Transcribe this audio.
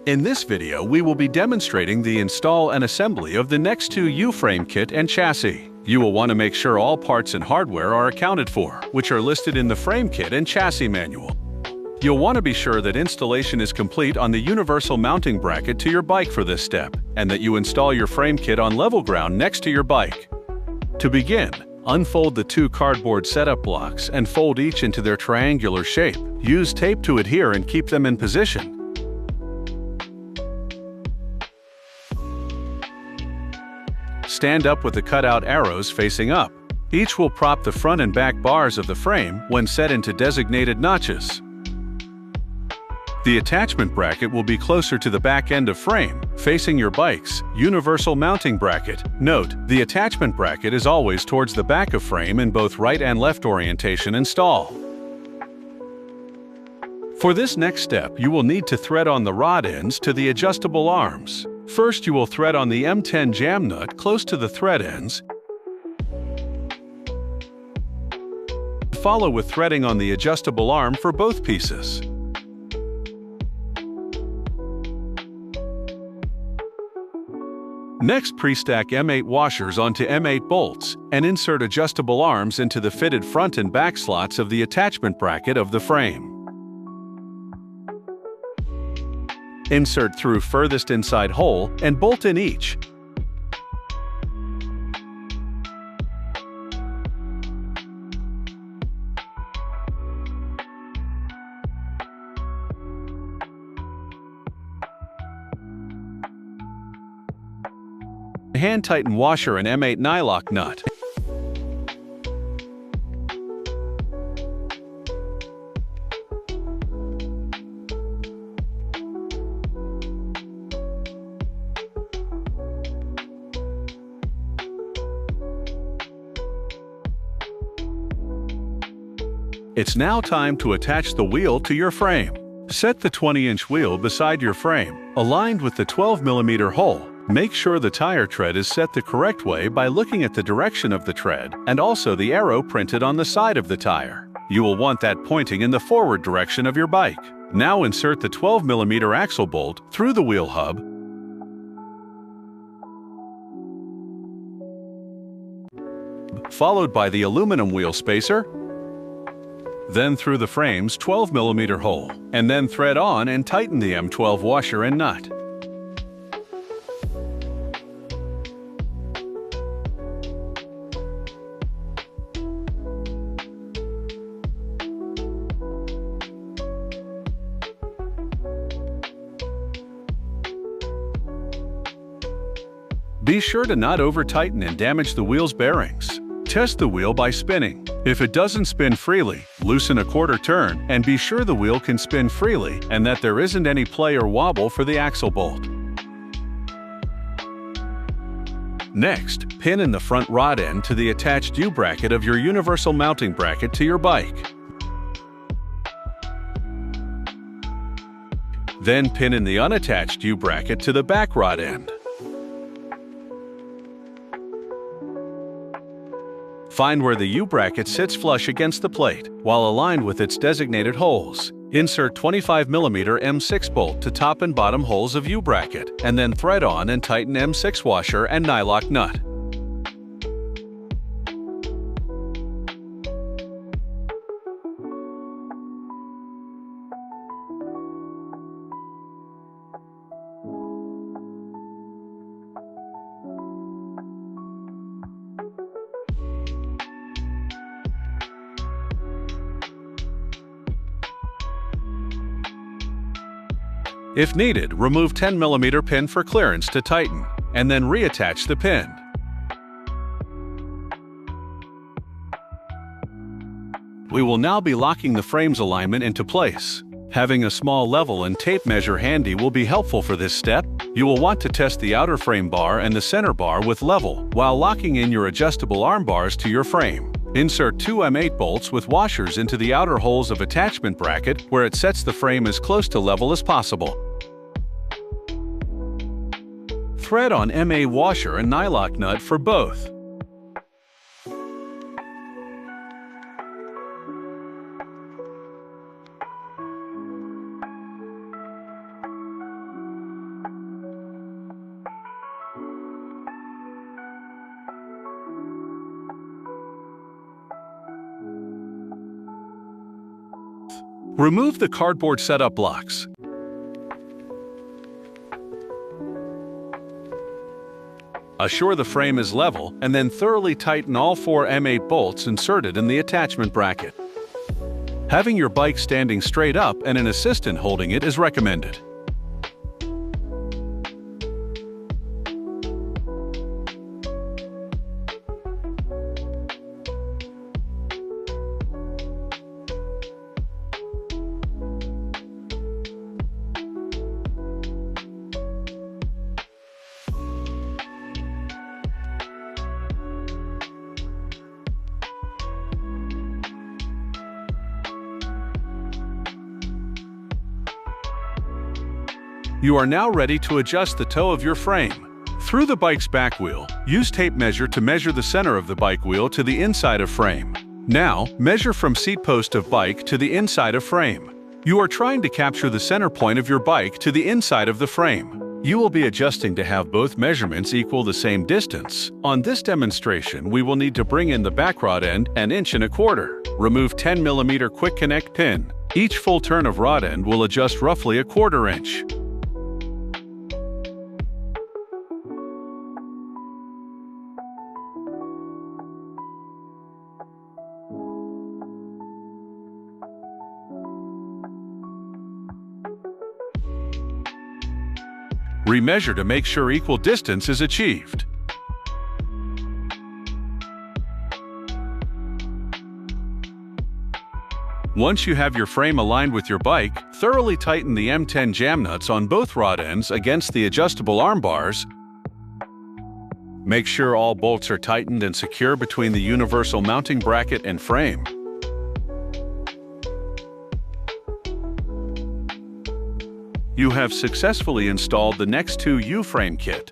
In this video, we will be demonstrating the install and assembly of the Nex2u Frame Kit and chassis. You will want to make sure all parts and hardware are accounted for, which are listed in the frame kit and chassis manual. You'll want to be sure that installation is complete on the universal mounting bracket to your bike for this step, and that you install your frame kit on level ground next to your bike. To begin, unfold the two cardboard setup blocks and fold each into their triangular shape. Use tape to adhere and keep them in position. Stand up with the cutout arrows facing up. Each will prop the front and back bars of the frame when set into designated notches. The attachment bracket will be closer to the back end of frame, facing your bike's universal mounting bracket. Note, the attachment bracket is always towards the back of frame in both right and left orientation and stall. For this next step, you will need to thread on the rod ends to the adjustable arms. First, you will thread on the M10 jam nut close to the thread ends. Follow with threading on the adjustable arm for both pieces. Next, pre-stack M8 washers onto M8 bolts and insert adjustable arms into the fitted front and back slots of the attachment bracket of the frame. Insert through furthest inside hole and bolt in each. Hand tighten washer and M8 nylock nut. It's now time to attach the wheel to your frame. Set the 20-inch wheel beside your frame, aligned with the 12mm hole. Make sure the tire tread is set the correct way by looking at the direction of the tread and also the arrow printed on the side of the tire. You will want that pointing in the forward direction of your bike. Now insert the 12mm axle bolt through the wheel hub, followed by the aluminum wheel spacer, then through the frame's 12mm hole, and then thread on and tighten the M12 washer and nut. Be sure to not over-tighten and damage the wheel's bearings. Test the wheel by spinning. If it doesn't spin freely, loosen a quarter turn and be sure the wheel can spin freely and that there isn't any play or wobble for the axle bolt. Next, pin in the front rod end to the attached U-bracket of your universal mounting bracket to your bike. Then pin in the unattached U-bracket to the back rod end. Find where the U-bracket sits flush against the plate, while aligned with its designated holes. Insert 25mm M6 bolt to top and bottom holes of U-bracket, and then thread on and tighten M6 washer and nylock nut. If needed, remove 10mm pin for clearance to tighten, and then reattach the pin. We will now be locking the frame's alignment into place. Having a small level and tape measure handy will be helpful for this step. You will want to test the outer frame bar and the center bar with level, while locking in your adjustable arm bars to your frame. Insert two M8 bolts with washers into the outer holes of attachment bracket where it sets the frame as close to level as possible. Thread on MA washer and nylock nut for both. Remove the cardboard setup blocks. Assure the frame is level and then thoroughly tighten all 4 M8 bolts inserted in the attachment bracket. Having your bike standing straight up and an assistant holding it is recommended. You are now ready to adjust the toe of your frame. Through the bike's back wheel, use tape measure to measure the center of the bike wheel to the inside of frame. Now, measure from seat post of bike to the inside of frame. You are trying to capture the center point of your bike to the inside of the frame. You will be adjusting to have both measurements equal the same distance. On this demonstration, we will need to bring in the back rod end 1.25 inches. Remove 10 mm quick connect pin. Each full turn of rod end will adjust roughly 1/4 inch. Remeasure to make sure equal distance is achieved. Once you have your frame aligned with your bike, thoroughly tighten the M10 jam nuts on both rod ends against the adjustable arm bars. Make sure all bolts are tightened and secure between the universal mounting bracket and frame. You have successfully installed the Nex2u Frame Kit.